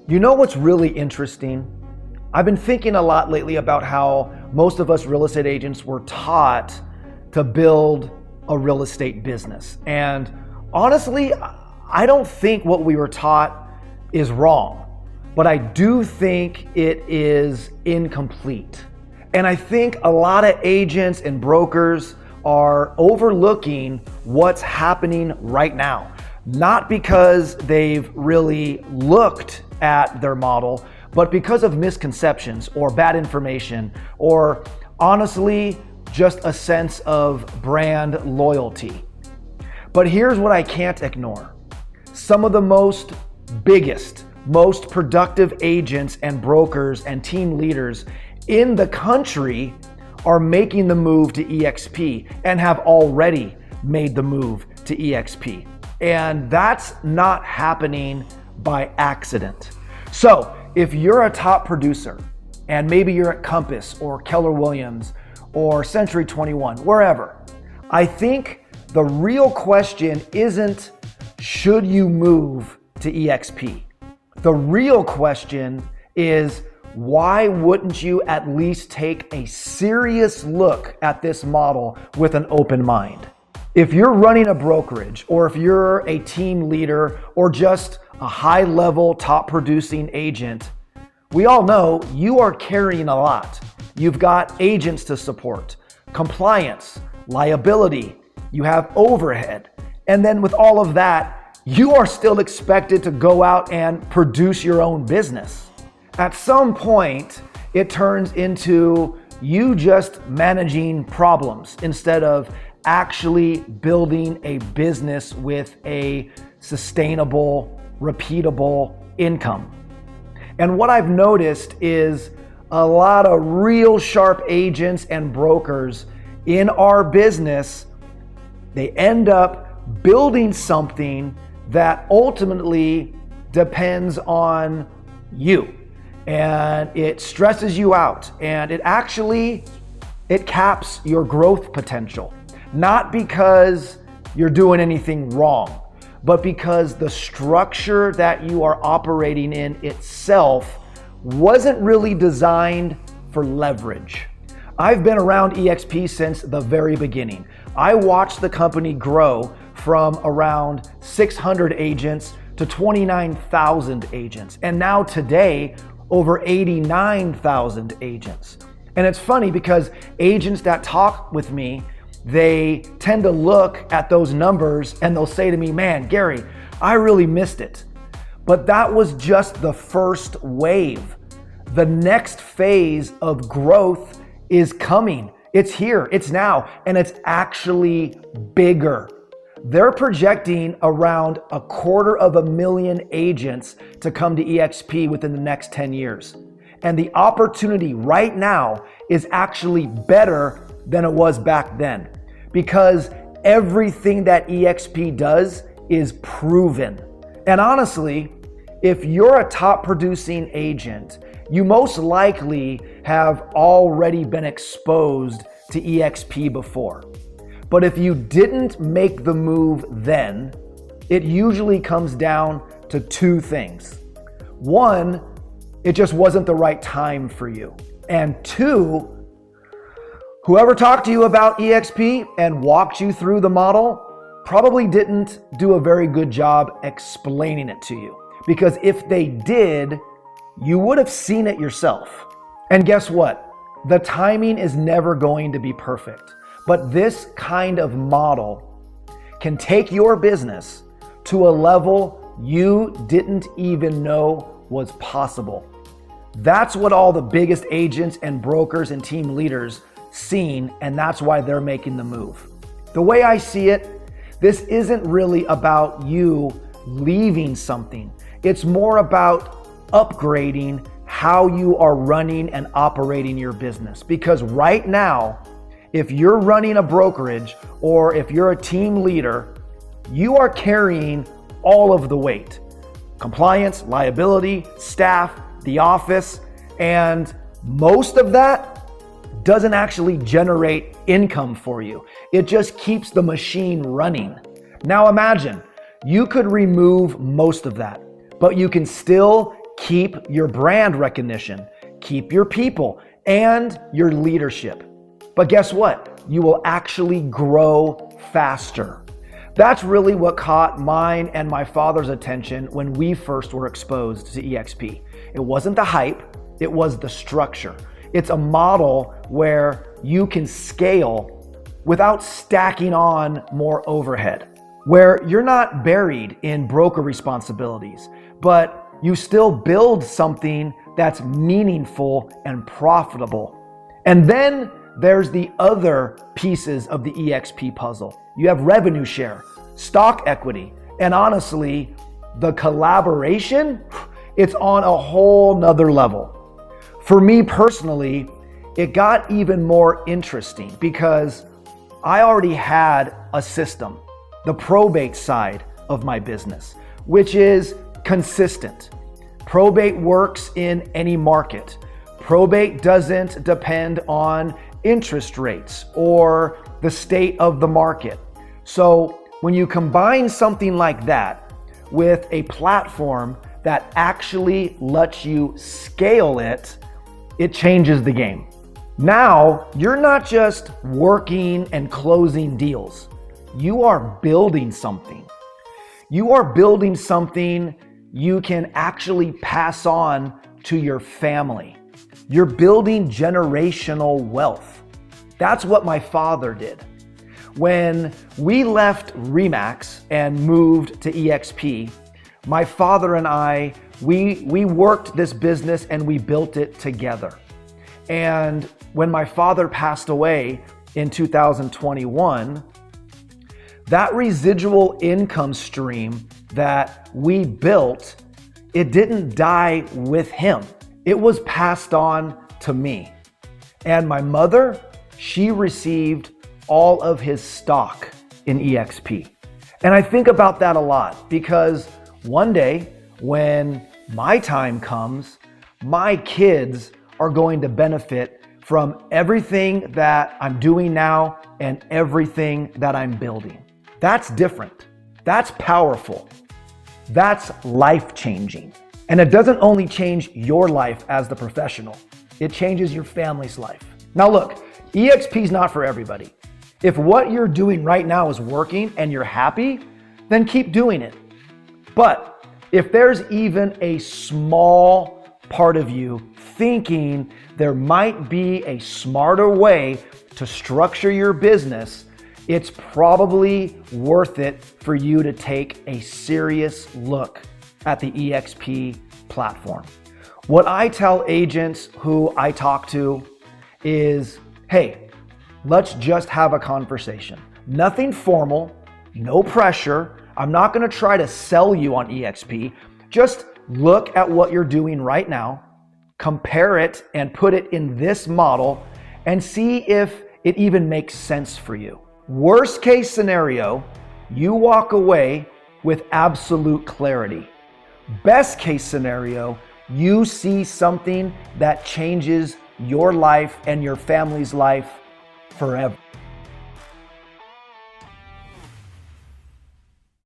You know what's really interesting? I've been thinking a lot lately about how most of us real estate agents were taught to build a real estate business. And honestly, I don't think what we were taught is wrong, but I do think it is incomplete. And I think a lot of agents and brokers are overlooking what's happening right now. Not because they've really looked at their model, but because of misconceptions or bad information, or honestly, just a sense of brand loyalty. But here's what I can't ignore. Some of the biggest, most productive agents and brokers and team leaders in the country are making the move to EXP and have already made the move to EXP. And that's not happening by accident. So if you're a top producer and maybe you're at Compass or Keller Williams or Century 21, wherever, I think the real question isn't should you move to EXP? The real question is why wouldn't you at least take a serious look at this model with an open mind? If you're running a brokerage, or if you're a team leader, or just a high-level top-producing agent, we all know you are carrying a lot. You've got agents to support, compliance, liability, you have overhead, and then with all of that, you are still expected to go out and produce your own business. At some point, it turns into you just managing problems instead of actually building a business with a sustainable, repeatable income. And what I've noticed is a lot of real sharp agents and brokers in our business, they end up building something that ultimately depends on you. And it stresses you out, and it caps your growth potential. Not because you're doing anything wrong, but because the structure that you are operating in itself wasn't really designed for leverage. I've been around EXP since the very beginning. I watched the company grow from around 600 agents to 29,000 agents, and now today, over 89,000 agents. And it's funny because agents that talk with me, they tend to look at those numbers and they'll say to me, man, Gary, I really missed it. But that was just the first wave. The next phase of growth is coming. It's here, it's now, and it's actually bigger. They're projecting around 250,000 agents to come to EXP within the next 10 years. And the opportunity right now is actually better than it was back then, because everything that EXP does is proven. And honestly, if you're a top producing agent, you most likely have already been exposed to EXP before. But if you didn't make the move then, it usually comes down to two things. One, it just wasn't the right time for you. And two, whoever talked to you about EXP and walked you through the model probably didn't do a very good job explaining it to you. Because if they did, you would have seen it yourself. And guess what? The timing is never going to be perfect. But this kind of model can take your business to a level you didn't even know was possible. That's what all the biggest agents and brokers and team leaders seen, and that's why they're making the move. The way I see it, this isn't really about you leaving something. It's more about upgrading how you are running and operating your business. Because right now, if you're running a brokerage or if you're a team leader, you are carrying all of the weight. Compliance, liability, staff, the office, and most of that doesn't actually generate income for you. It just keeps the machine running. Now imagine, you could remove most of that, but you can still keep your brand recognition, keep your people, and your leadership. But guess what? You will actually grow faster. That's really what caught mine and my father's attention when we first were exposed to EXP. It wasn't the hype, it was the structure. It's a model where you can scale without stacking on more overhead, where you're not buried in broker responsibilities, but you still build something that's meaningful and profitable. And then there's the other pieces of the EXP puzzle. You have revenue share, stock equity, and honestly, the collaboration, it's on a whole nother level. For me personally, it got even more interesting because I already had a system, the probate side of my business, which is consistent. Probate works in any market. Probate doesn't depend on interest rates or the state of the market. So when you combine something like that with a platform that actually lets you scale it, it changes the game. Now, you're not just working and closing deals. You are building something. You are building something you can actually pass on to your family. You're building generational wealth. That's what my father did. When we left Remax and moved to EXP, my father and I, we worked this business and we built it together. And when my father passed away in 2021, that residual income stream that we built, it didn't die with him. It was passed on to me. And my mother, she received all of his stock in EXP. And I think about that a lot because one day when my time comes, my kids are going to benefit from everything that I'm doing now and everything that I'm building. That's different. That's powerful. That's life-changing. And it doesn't only change your life as the professional, it changes your family's life. Now look, EXP is not for everybody. If what you're doing right now is working and you're happy, then keep doing it. But if there's even a small part of you thinking there might be a smarter way to structure your business, it's probably worth it for you to take a serious look at the EXP platform. What I tell agents who I talk to is, hey, let's just have a conversation. Nothing formal, no pressure. I'm not going to try to sell you on EXP. Just look at what you're doing right now, compare it and put it in this model and see if it even makes sense for you. Worst case scenario, you walk away with absolute clarity. Best case scenario, you see something that changes your life and your family's life forever.